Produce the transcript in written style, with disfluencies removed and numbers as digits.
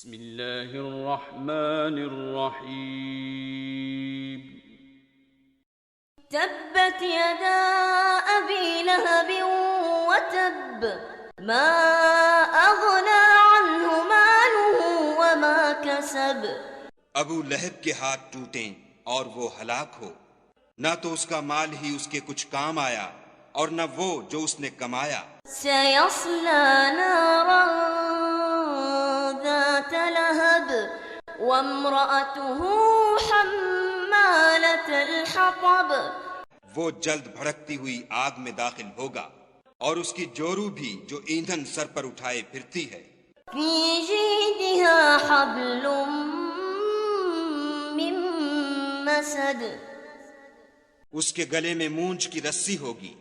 بسم اللہ الرحمن الرحیم تبت يدا أبي لهب وتب ما أغنى عنه ماله وما كسب ابو لہب کے ہاتھ ٹوٹیں اور وہ ہلاک ہو، نہ تو اس کا مال ہی اس کے کچھ کام آیا اور نہ وہ جو اس نے کمایا۔ سيصلى نارا ذات لهب وامرأته حمالة الحطب وہ جلد بھڑکتی ہوئی آگ میں داخل ہوگا اور اس کی جورو بھی جو ایندھن سر پر اٹھائے پھرتی ہے۔ في جيدها حبل من مسد اس کے گلے میں مونچھ کی رسی ہوگی۔